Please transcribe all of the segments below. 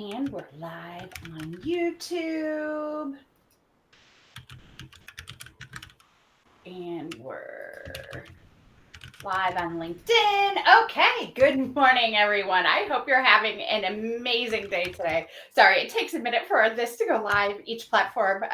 And we're live on YouTube. And we're live on LinkedIn. Okay, good morning, everyone. I hope you're having an amazing day today. Sorry, it takes a minute for this to go live. Each platform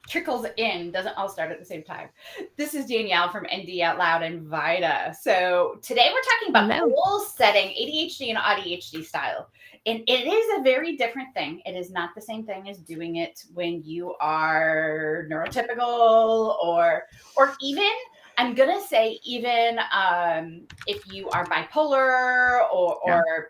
trickles in, doesn't all start at the same time. This is Danielle from ND Out Loud and Vida. So today we're talking about goal setting, ADHD and AUDHD style. And it is a very different thing. It is not the same thing as doing it when you are neurotypical or even, I'm going to say, even if you are bipolar or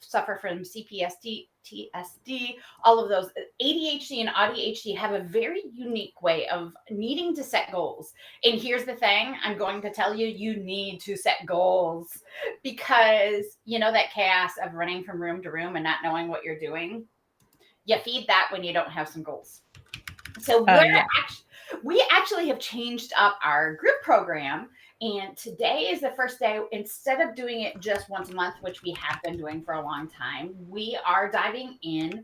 suffer from CPSD, TSD, all of those. ADHD and AUDHD have a very unique way of needing to set goals. And here's the thing, I'm going to tell you, you need to set goals because you know that chaos of running from room to room and not knowing what you're doing. You feed that when you don't have some goals. So we actually have changed up our group program. And today is the first day, instead of doing it just once a month, which we have been doing for a long time, we are diving in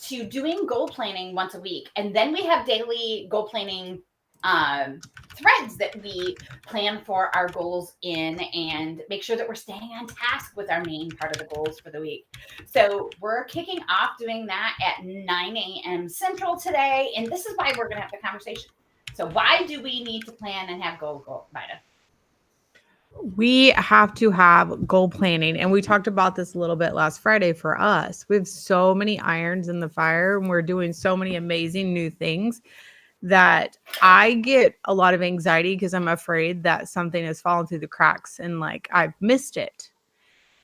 to doing goal planning once a week. And then we have daily goal planning threads that we plan for our goals in and make sure that we're staying on task with our main part of the goals for the week. So we're kicking off doing that at 9 a.m. Central today. And this is why we're going to have the conversation. So why do we need to plan and have goal, Vida? We have to have goal planning. And we talked about this a little bit last Friday for us. We have so many irons in the fire and we're doing so many amazing new things that I get a lot of anxiety because I'm afraid that something has fallen through the cracks and like I've missed it.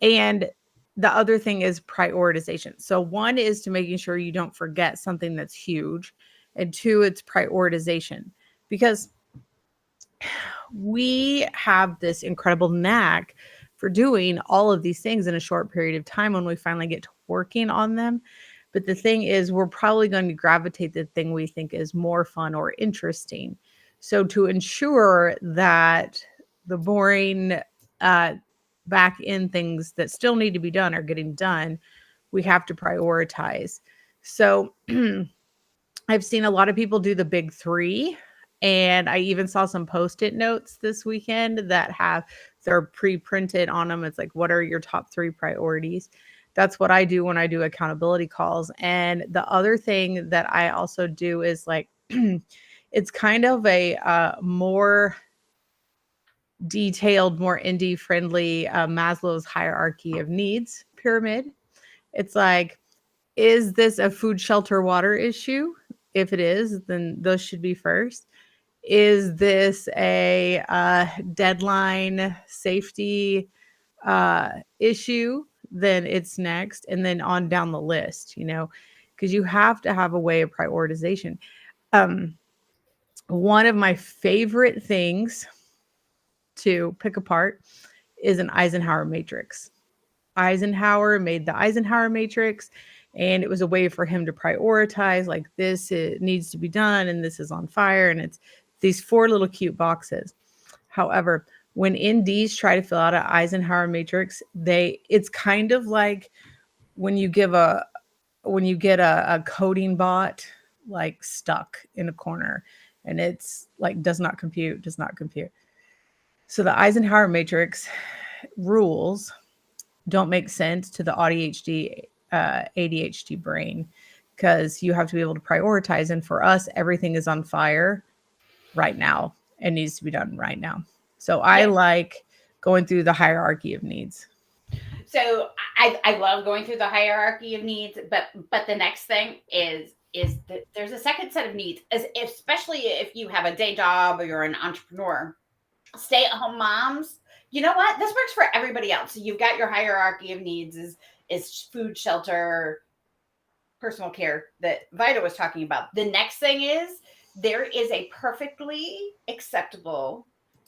And the other thing is prioritization. So one is to making sure you don't forget something that's huge. And two, it's prioritization because we have this incredible knack for doing all of these things in a short period of time when we finally get to working on them. But the thing is, we're probably going to gravitate the thing we think is more fun or interesting. So to ensure that the boring back end things that still need to be done are getting done, we have to prioritize. So I've seen a lot of people do the big three. And I even saw some post-it notes this weekend that they're pre-printed on them. It's like, what are your top 3 priorities? That's what I do when I do accountability calls. And the other thing that I also do is like, it's kind of a more detailed, more indie friendly Maslow's hierarchy of needs pyramid. It's like, is this a food, shelter, water issue? If it is, then those should be first. Is this a deadline safety issue? Then it's next. And then on down the list, because you have to have a way of prioritization. One of my favorite things to pick apart is an Eisenhower matrix. Eisenhower made the Eisenhower matrix, and it was a way for him to prioritize, like, this needs to be done and this is on fire, and it's these 4 little cute boxes. However, when NDs try to fill out an Eisenhower matrix, it's kind of like when you get a coding bot like stuck in a corner and it's like does not compute. So the Eisenhower matrix rules don't make sense to the ADHD brain because you have to be able to prioritize. And for us, everything is on fire right now and needs to be done right now. So I like going through the hierarchy of needs. So I love going through the hierarchy of needs, but the next thing is that there's a second set of needs, especially if you have a day job or you're an entrepreneur. Stay-at-home moms, you know what? This works for everybody else. So you've got your hierarchy of needs is food, shelter, personal care that Vida was talking about. The next thing is there is a perfectly acceptable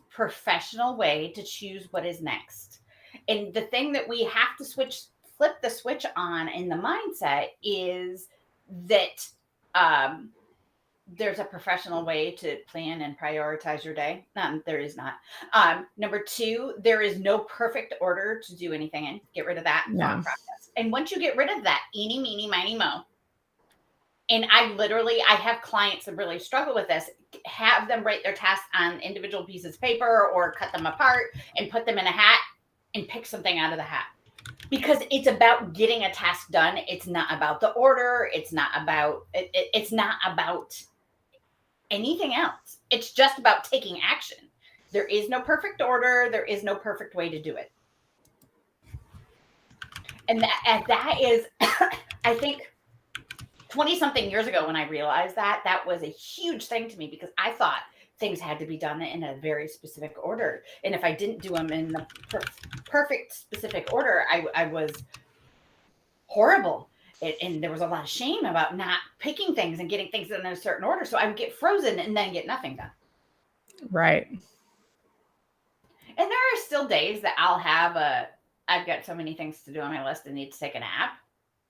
professional way to choose what is next. And the thing that we have to flip the switch on in the mindset is that there's a professional way to plan and prioritize your day. There is not. Number two, there is no perfect order to do anything in. Get rid of that thought Yeah. process. And once you get rid of that, eeny, meeny, miny, mo. And I have clients that really struggle with this. Have them write their tasks on individual pieces of paper or cut them apart and put them in a hat and pick something out of the hat. Because it's about getting a task done. It's not about the order. It's not about anything else. It's just about taking action. There is no perfect order. There is no perfect way to do it. And that is, I think, 20 something years ago when I realized that was a huge thing to me, because I thought things had to be done in a very specific order. And if I didn't do them in the perfect specific order, I was horrible. And there was a lot of shame about not picking things and getting things in a certain order. So I would get frozen and then get nothing done. Right. And there are still days that I've got so many things to do on my list and need to take a nap.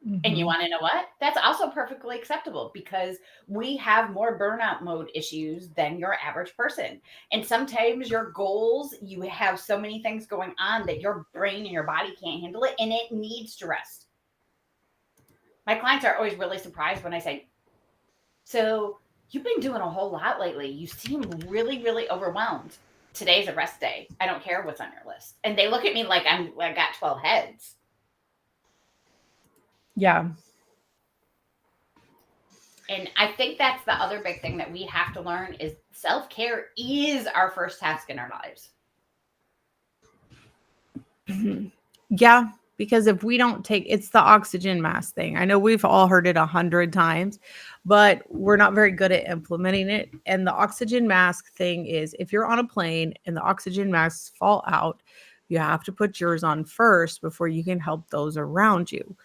Mm-hmm. And you want to know what? That's also perfectly acceptable, because we have more burnout mode issues than your average person. And sometimes your goals, you have so many things going on that your brain and your body can't handle it, and it needs to rest. My clients are always really surprised when I say, so you've been doing a whole lot lately. You seem really, really overwhelmed. Today's a rest day. I don't care what's on your list. And they look at me like I got 12 heads. Yeah. And I think that's the other big thing that we have to learn is self-care is our first task in our lives. Yeah, because if we don't it's the oxygen mask thing. I know we've all heard it 100 times, but we're not very good at implementing it. And the oxygen mask thing is, if you're on a plane and the oxygen masks fall out, you have to put yours on first before you can help those around you.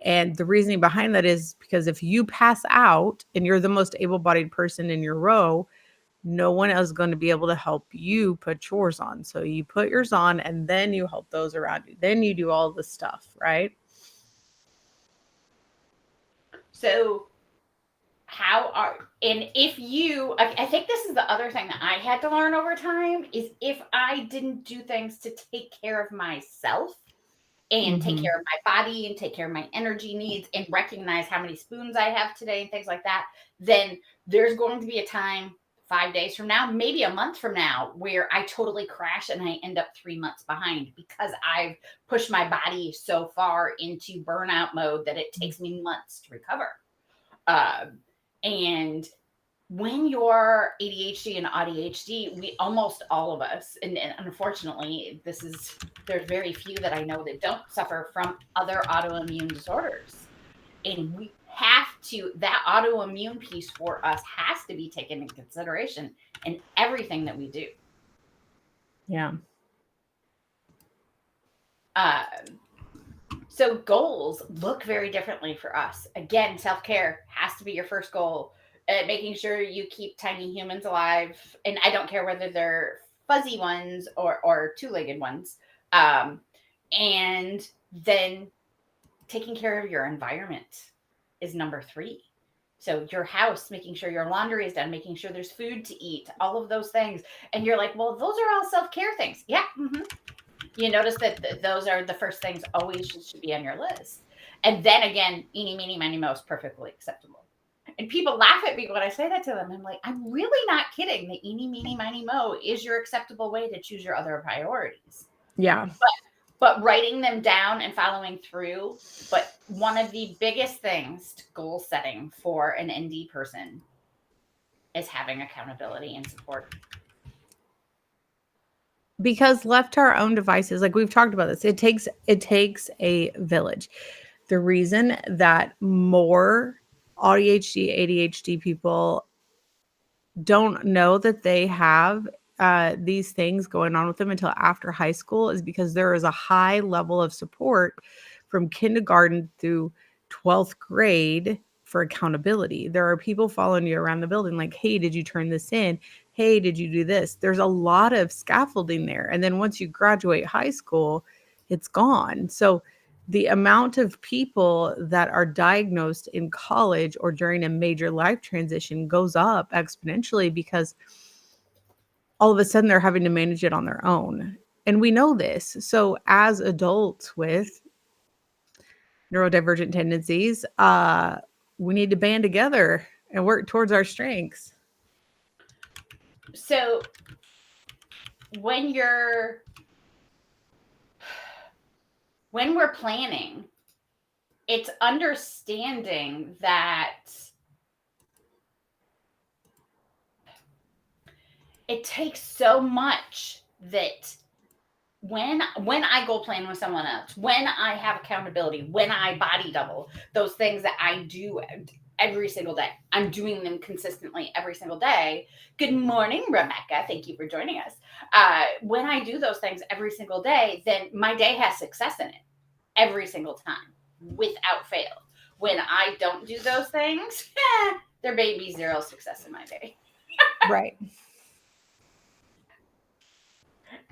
And the reasoning behind that is because if you pass out and you're the most able-bodied person in your row, no one else is going to be able to help you put yours on. So you put yours on and then you help those around you. Then you do all the stuff, right? So I think this is the other thing that I had to learn over time, is if I didn't do things to take care of myself and take care of my body and take care of my energy needs and recognize how many spoons I have today and things like that, then there's going to be a time 5 days from now, maybe a month from now, where I totally crash and I end up 3 months behind because I've pushed my body so far into burnout mode that it takes me months to recover. And when you're ADHD and AUDHD, we almost all of us, and unfortunately, there's very few that I know that don't suffer from other autoimmune disorders. And we have to, that autoimmune piece for us has to be taken into consideration in everything that we do. Yeah. So goals look very differently for us. Again, self-care has to be your first goal. Making sure you keep tiny humans alive. And I don't care whether they're fuzzy ones or two-legged ones. And then taking care of your environment is number 3. So your house, making sure your laundry is done, making sure there's food to eat, all of those things. And you're like, well, those are all self-care things. Yeah. Mm-hmm. You notice that those are the first things always should be on your list. And then again, eeny, meeny, miny, mo is perfectly acceptable. And people laugh at me when I say that to them. I'm like, I'm really not kidding. The eeny, meeny, miny, mo is your acceptable way to choose your other priorities. Yeah. But writing them down and following through. But one of the biggest things to goal setting for an ND person is having accountability and support. Because left to our own devices, like we've talked about this, it takes a village. The reason that more ADHD, ADHD people don't know that they have these things going on with them until after high school is because there is a high level of support from kindergarten through 12th grade for accountability. There are people following you around the building like, hey, did you turn this in? Hey, did you do this? There's a lot of scaffolding there. And then once you graduate high school, it's gone. So the amount of people that are diagnosed in college or during a major life transition goes up exponentially because all of a sudden they're having to manage it on their own. And we know this. So as adults with neurodivergent tendencies, we need to band together and work towards our strengths. So when you're when we're planning, it's understanding that it takes so much that when I go plan with someone else, when I have accountability, when I body double, those things that I do every single day, I'm doing them consistently every single day. Good morning, Rebecca. Thank you for joining us. When I do those things every single day, then my day has success in it every single time without fail. When I don't do those things, there may be zero success in my day. Right.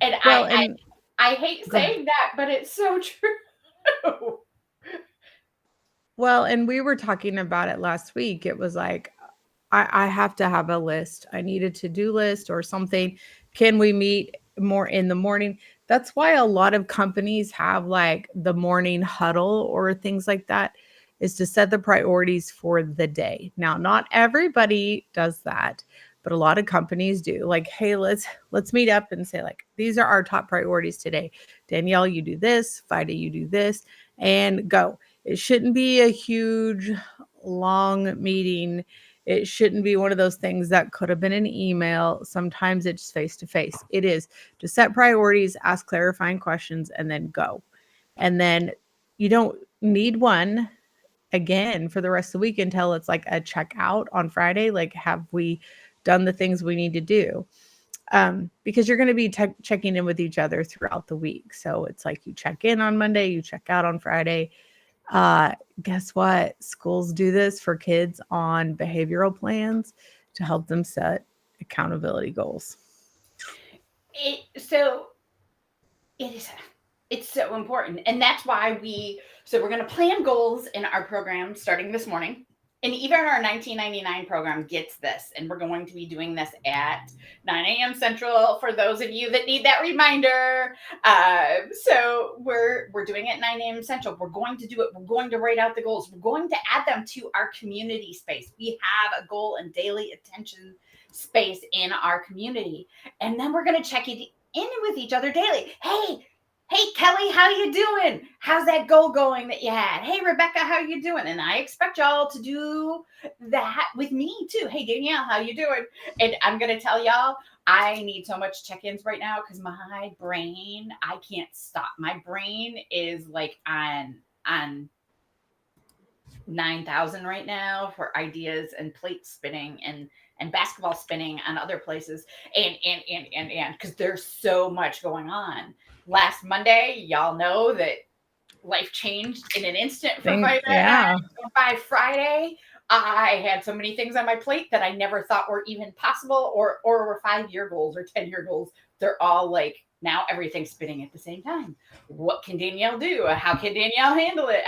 And Well, and I hate go ahead. saying that, but it's so true. Well, and we were talking about it last week. It was like, I have to have a list. I need a to-do list or something. Can we meet more in the morning? That's why a lot of companies have like the morning huddle or things like that, is to set the priorities for the day. Now, not everybody does that, but a lot of companies do. Like, hey, let's meet up and say like, these are our top priorities today. Danielle, you do this, Vida, you do this, and go. It shouldn't be a huge long meeting. It shouldn't be one of those things that could have been an email. Sometimes it's face to face. It is to set priorities, ask clarifying questions, and then go. And then you don't need one again for the rest of the week until it's like a checkout on Friday. Like, have we done the things we need to do? Because you're going to be checking in with each other throughout the week. So it's like you check in on Monday, you check out on Friday. Guess what? Schools do this for kids on behavioral plans to help them set accountability goals. So it is, it's so important. And that's why we're going to plan goals in our program starting this morning. And even our 1999 program gets this. And we're going to be doing this at 9 a.m. Central for those of you that need that reminder. So we're doing it at 9 a.m. Central. We're going to do it. We're going to write out the goals. We're going to add them to our community space. We have a goal and daily attention space in our community. And then we're going to check it in with each other daily. Hey, Kelly, how you doing? How's that goal going that you had? Hey, Rebecca, how you doing? And I expect y'all to do that with me too. Hey, Danielle, how you doing? And I'm going to tell y'all, I need so much check-ins right now because my brain, I can't stop. My brain is like on 9,000 right now for ideas and plate spinning and basketball spinning on other places and because there's so much going on. Last Monday, y'all know that life changed in an instant for Vida and I. Yeah. By Friday, I had so many things on my plate that I never thought were even possible or were 5-year goals or 10-year goals. They're all like, now everything's spinning at the same time. What can Danielle do? How can Danielle handle it?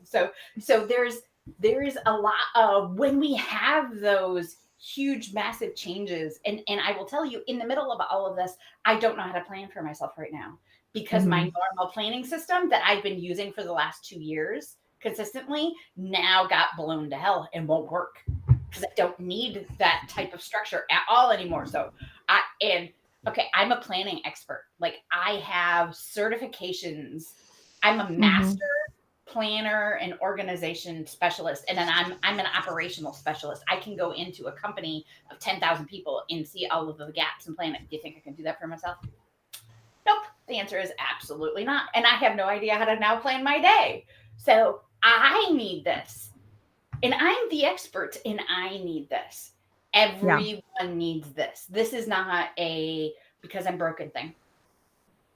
So there's a lot of when we have those huge massive changes, and I will tell you, in the middle of all of this, I don't know how to plan for myself right now because my normal planning system that I've been using for the last 2 years consistently now got blown to hell and won't work because I don't need that type of structure at all anymore. So I'm a planning expert. Like, I have certifications. I'm a master planner and organization specialist, and then I'm an operational specialist. I can go into a company of 10,000 people and see all of the gaps and plan it. Do you think I can do that for myself? Nope. The answer is absolutely not. And I have no idea how to now plan my day. So I need this. And I'm the expert and I need this. Yeah. Everyone needs this. This is not a because I'm broken thing.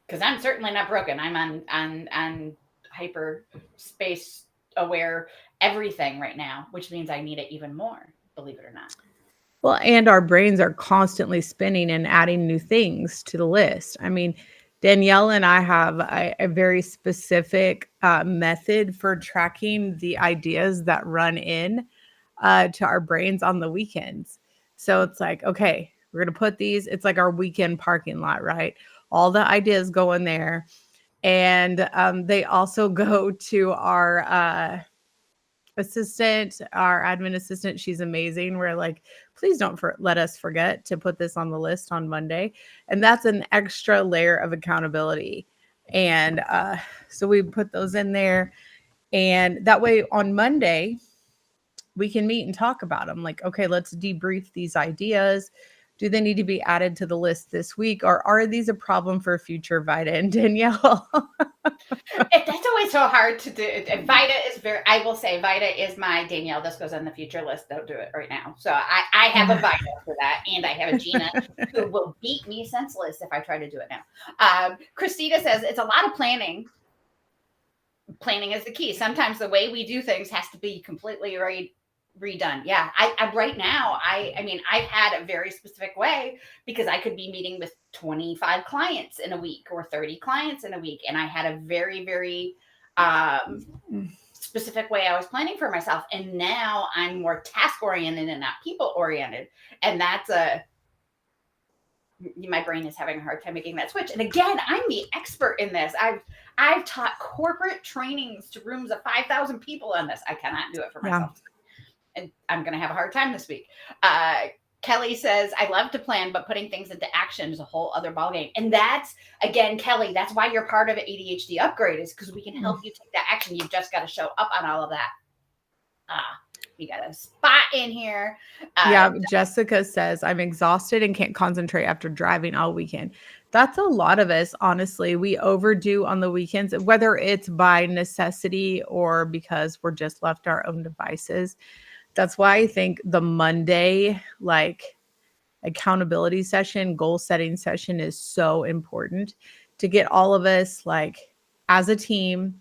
Because I'm certainly not broken. I'm on hyper space aware everything right now, which means I need it even more, believe it or not. Well, and our brains are constantly spinning and adding new things to the list. I mean, Danielle and I have a very specific method for tracking the ideas that run in to our brains on the weekends. So it's like, okay, we're going to put these, it's like our weekend parking lot, right? All the ideas go in there. And they also go to our assistant, our admin assistant. She's amazing. We're like, please don't let us forget to put this on the list on Monday. And that's an extra layer of accountability. And so we put those in there. And that way on Monday, we can meet and talk about them. Like, okay, let's debrief these ideas. Do they need to be added to the list this week? Or are these a problem for future Vida and Danielle? That's always so hard to do. Vida is I will say, Vida is my Danielle. This goes on the future list. Don't do it right now. So I have a Vida for that. And I have a Gina who will beat me senseless if I try to do it now. Christina says, it's a lot of planning. Planning is the key. Sometimes the way we do things has to be completely redone. Yeah. I right now, I mean, I've had a very specific way because I could be meeting with 25 clients in a week or 30 clients in a week. And I had a very, very specific way I was planning for myself. And now I'm more task oriented and not people oriented. And that's my brain is having a hard time making that switch. And again, I'm the expert in this. I've taught corporate trainings to rooms of 5,000 people on this. I cannot do it for myself. Yeah. And I'm going to have a hard time this week. Kelly says, I love to plan, but putting things into action is a whole other ballgame. And that's, again, Kelly, that's why you're part of ADHD Upgrade, is because we can help you take that action. You've just got to show up on all of that. You got a spot in here. Yeah, Jessica says, I'm exhausted and can't concentrate after driving all weekend. That's a lot of us, honestly. We overdo on the weekends, whether it's by necessity or because we're just left our own devices. That's why I think the Monday, like, accountability session, goal setting session is so important to get all of us, like, as a team.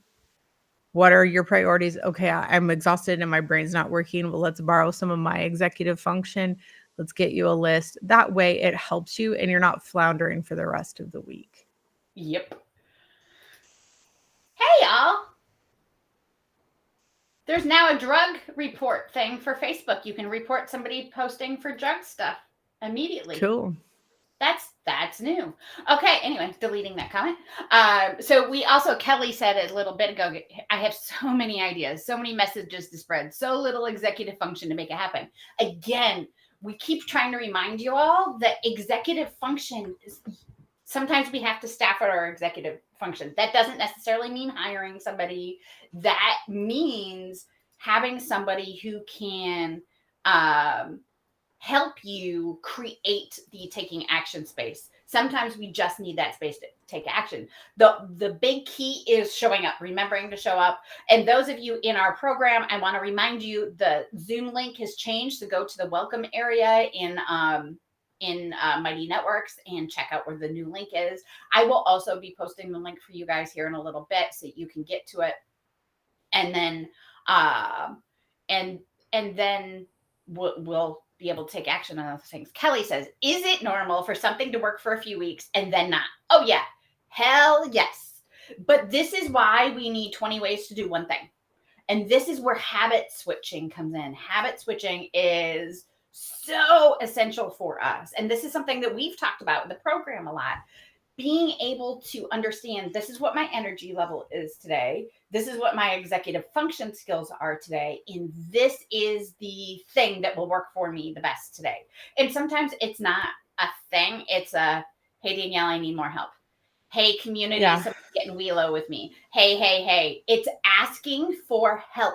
What are your priorities? Okay, I'm exhausted and my brain's not working. Well, let's borrow some of my executive function. Let's get you a list. That way it helps you and you're not floundering for the rest of the week. Yep. Hey, y'all. There's now a drug report thing for Facebook. You can report somebody posting for drug stuff immediately. Cool. That's new. Okay, anyway, deleting that comment. So we also, Kelly said a little bit ago, I have so many ideas, so many messages to spread, so little executive function to make it happen. Again, we keep trying to remind you all that executive function is, sometimes we have to staff our executive function. That doesn't necessarily mean hiring somebody. That means having somebody who can help you create the taking action space. Sometimes we just need that space to take action. The big key is showing up, remembering to show up. And those of you in our program, I want to remind you the Zoom link has changed. So go to the welcome area in Mighty Networks and check out where the new link is. I will also be posting the link for you guys here in a little bit so you can get to it. And then and then we'll be able to take action on those things. Kelly says, is it normal for something to work for a few weeks and then not? Oh, yeah. Hell yes. But this is why we need 20 ways to do one thing. And this is where habit switching comes in. Habit switching is so essential for us. And this is something that we've talked about in the program a lot. Being able to understand, this is what my energy level is today. This is what my executive function skills are today. And this is the thing that will work for me the best today. And sometimes it's not a thing. It's a, hey, Danielle, I need more help. Hey, community, somebody's getting wee low with me. Hey. It's asking for help.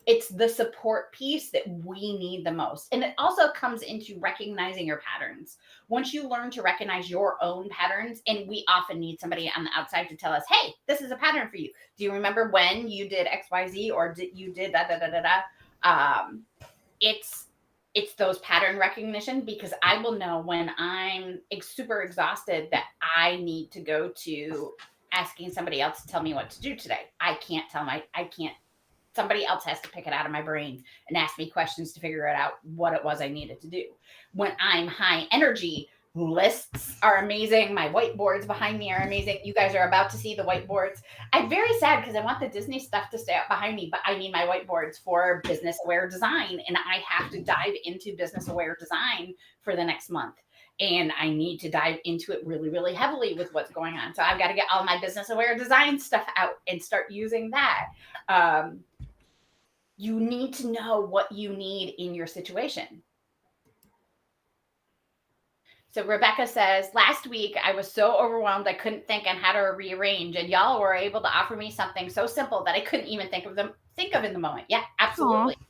It's the support piece that we need the most. And it also comes into recognizing your patterns. Once you learn to recognize your own patterns, and we often need somebody on the outside to tell us, hey, this is a pattern for you. Do you remember when you did XYZ or you did da-da-da-da-da? It's those pattern recognition, because I will know when I'm super exhausted that I need to go to asking somebody else to tell me what to do today. Somebody else has to pick it out of my brain and ask me questions to figure it out what it was I needed to do. When I'm high energy, lists are amazing. My whiteboards behind me are amazing. You guys are about to see the whiteboards. I'm very sad because I want the Disney stuff to stay up behind me, but I need my whiteboards for business aware design. And I have to dive into business aware design for the next month. And I need to dive into it really, really heavily with what's going on. So I've got to get all my business aware design stuff out and start using that. You need to know what you need in your situation. So Rebecca says, last week I was so overwhelmed I couldn't think on how to rearrange, and y'all were able to offer me something so simple that I couldn't even think of in the moment. Yeah, absolutely. Aww.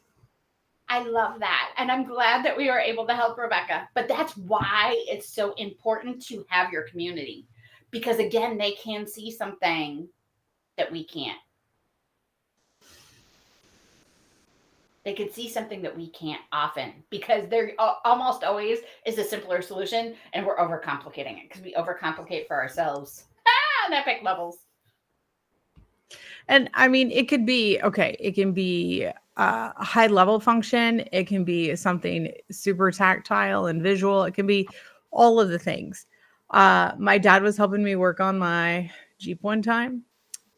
I love that. And I'm glad that we were able to help Rebecca. But that's why it's so important to have your community. Because again, they can see something that we can't. They could see something that we can't often, because there almost always is a simpler solution, and we're overcomplicating it because we overcomplicate for ourselves on epic levels. And I mean, it could be, okay, it can be a high level function. It can be something super tactile and visual. It can be all of the things. My dad was helping me work on my Jeep one time,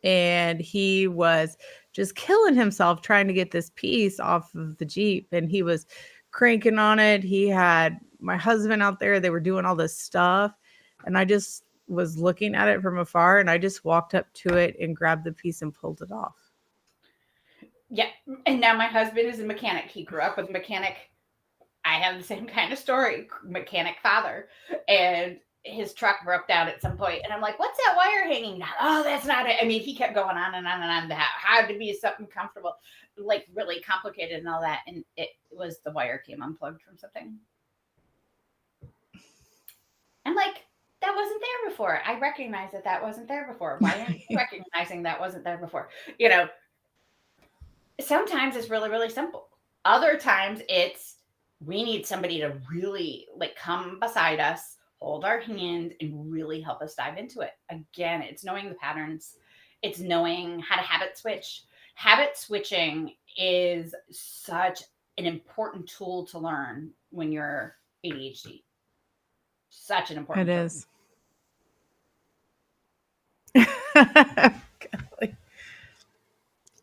and he was just killing himself trying to get this piece off of the Jeep, and he was cranking on it. He had my husband out there. They were doing all this stuff, and I just was looking at it from afar, and I just walked up to it and grabbed the piece and pulled it off. Yeah. And now my husband is a mechanic. He grew up with a mechanic. I have the same kind of story, mechanic father. And his truck broke down at some point, and I'm like, what's that wire hanging down? Oh, that's not it. I mean, he kept going on and on and on. That had to be something comfortable, like really complicated and all that. And it was the wire came unplugged from something. I'm like, that wasn't there before. I recognize that wasn't there before. Why aren't you recognizing that wasn't there before? You know, sometimes it's really, really simple. Other times it's, we need somebody to really like come beside us, hold our hand, and really help us dive into it. Again, it's knowing the patterns. It's knowing how to habit switch. Habit switching is such an important tool to learn when you're ADHD. Such an important tool. It is.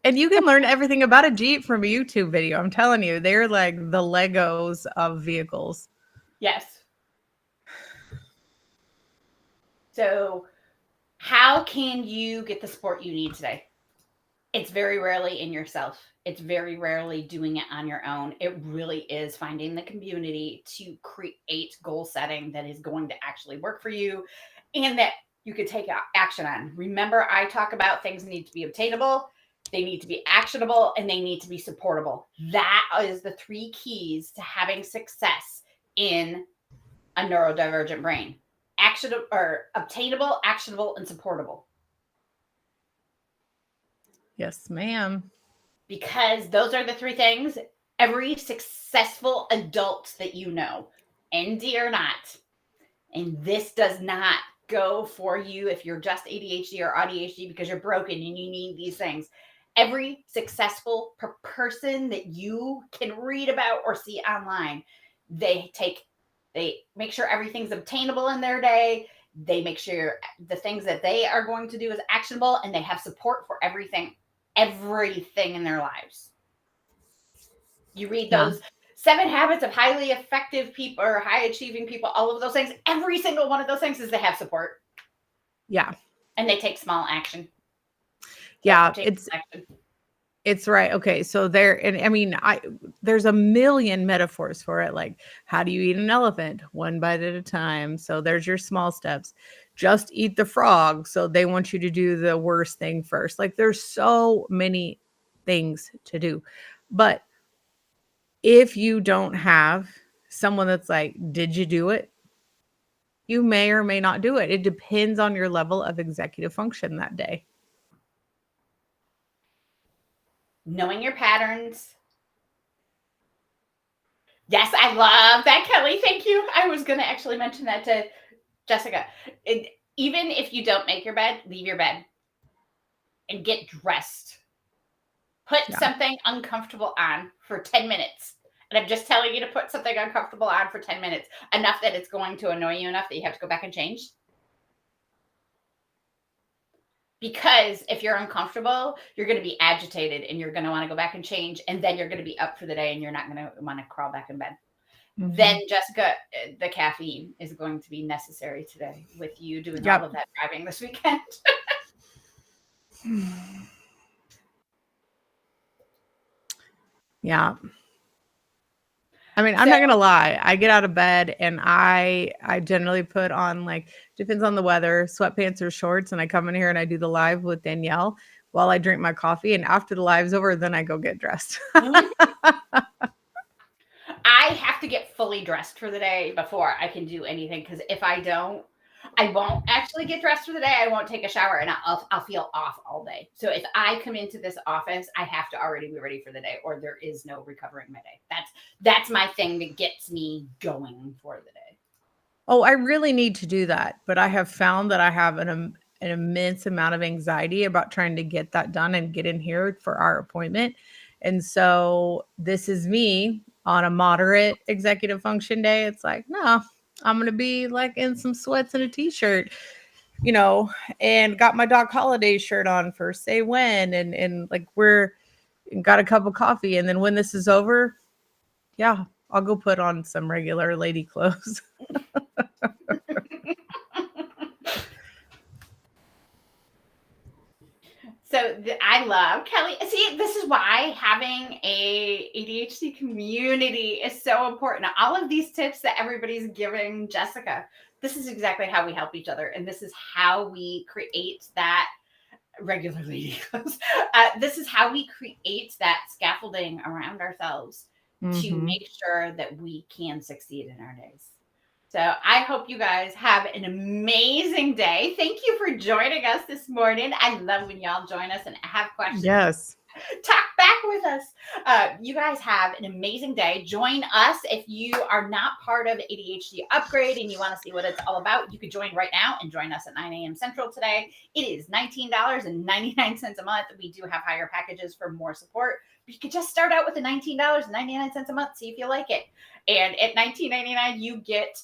And you can learn everything about a Jeep from a YouTube video. I'm telling you, they're like the Legos of vehicles. Yes. So how can you get the support you need today? It's very rarely in yourself. It's very rarely doing it on your own. It really is finding the community to create goal setting that is going to actually work for you and that you could take action on. Remember, I talk about things need to be obtainable, they need to be actionable, and they need to be supportable. That is the 3 keys to having success in a neurodivergent brain. Actionable or obtainable, actionable, and supportable. Yes, ma'am. Because those are the 3 things every successful adult that you know, ND or not, and this does not go for you if you're just ADHD or AUDHD because you're broken and you need these things. Every successful person that you can read about or see online, they make sure everything's obtainable in their day. They make sure the things that they are going to do is actionable, and they have support for everything in their lives. You read those 7 habits of highly effective people or high achieving people, all of those things. Every single one of those things is they have support. Yeah. And they take small action. Yeah. It's right. Okay. So there's a million metaphors for it. Like, how do you eat an elephant? 1 bite at a time. So there's your small steps. Just eat the frog. So they want you to do the worst thing first. Like, there's so many things to do. But if you don't have someone that's like, did you do it? You may or may not do it. It depends on your level of executive function that day. Knowing your patterns. Yes, I love that, Kelly. Thank you. I was going to actually mention that to Jessica. Even if you don't make your bed, leave your bed and get dressed. Put something uncomfortable on for 10 minutes And I'm just telling you to put something uncomfortable on for 10 minutes, enough that it's going to annoy you enough that you have to go back and change. Because if you're uncomfortable, you're going to be agitated and you're going to want to go back and change. And then you're going to be up for the day and you're not going to want to crawl back in bed. Then, Jessica, the caffeine is going to be necessary today with you doing all of that driving this weekend. Yeah. I mean, I'm not gonna lie. I get out of bed and I generally put on, like, depends on the weather, sweatpants or shorts, and I come in here and I do the live with Danielle while I drink my coffee. And after the live's over, then I go get dressed. I have to get fully dressed for the day before I can do anything, because if I don't, I won't actually get dressed for the day. I won't take a shower and I'll feel off all day. So if I come into this office, I have to already be ready for the day, or there is no recovering my day. That's my thing that gets me going for the day. Oh, I really need to do that, but I have found that I have an immense amount of anxiety about trying to get that done and get in here for our appointment. And so this is me on a moderate executive function day. It's like, no, I'm going to be like in some sweats and a t-shirt, you know, and got my Doc Holiday shirt on for Say When, and like got a cup of coffee. And then when this is over, yeah, I'll go put on some regular lady clothes. So I love Kelly. See, this is why having a ADHD community is so important. All of these tips that everybody's giving Jessica, this is exactly how we help each other. And this is how we create that regular lady clothes. This is how we create that scaffolding around ourselves to make sure that we can succeed in our days. So I hope you guys have an amazing day. Thank you for joining us this morning. I love when y'all join us and have questions. Yes. Talk back with us. You guys have an amazing day. Join us if you are not part of ADHD Upgrade and you want to see what it's all about. You could join right now and join us at 9 a.m. Central today. It is $19.99 a month. We do have higher packages for more support. But you could just start out with the $19.99 a month, see if you like it. And at $19.99, you get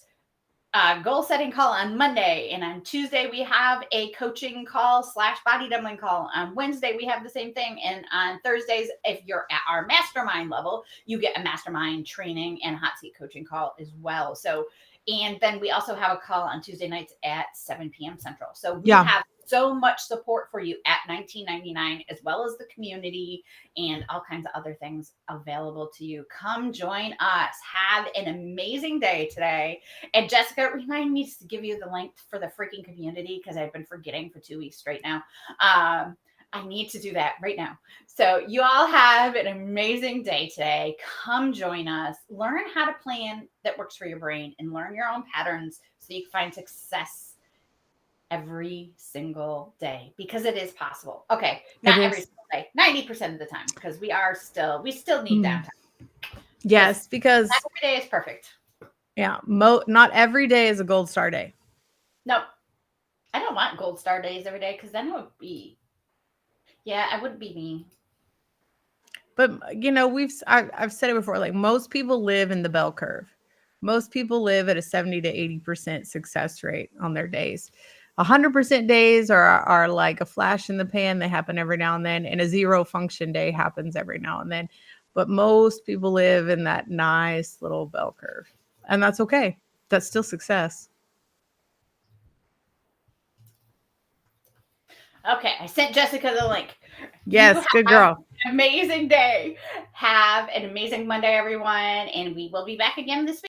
goal setting call on Monday, and on Tuesday we have a coaching call / body dumpling call. On Wednesday we have the same thing, and on Thursdays, if you're at our mastermind level, you get a mastermind training and hot seat coaching call as well. So, and then we also have a call on Tuesday nights at 7 p.m. Central. So we have so much support for you at $19.99, as well as the community and all kinds of other things available to you. Come join us. Have an amazing day today. And Jessica, remind me to give you the link for the freaking community, because I've been forgetting for 2 weeks straight now. I need to do that right now. So you all have an amazing day today. Come join us. Learn how to plan that works for your brain and learn your own patterns so you can find success every single day, because it is possible. Okay, not every single day, 90% of the time, because we still need downtime. Yes, because not every day is perfect. Yeah, not every day is a gold star day. No, I don't want gold star days every day, because then it would be, I wouldn't be me. But I've said it before, like, most people live in the bell curve. Most people live at a 70 to 80% success rate on their days. 100% days are like a flash in the pan. They happen every now and then, and a zero function day happens every now and then. But most people live in that nice little bell curve, and that's okay. That's still success. Okay, I sent Jessica the link. Yes, good girl. Amazing day. Have an amazing Monday, everyone, and we will be back again this week.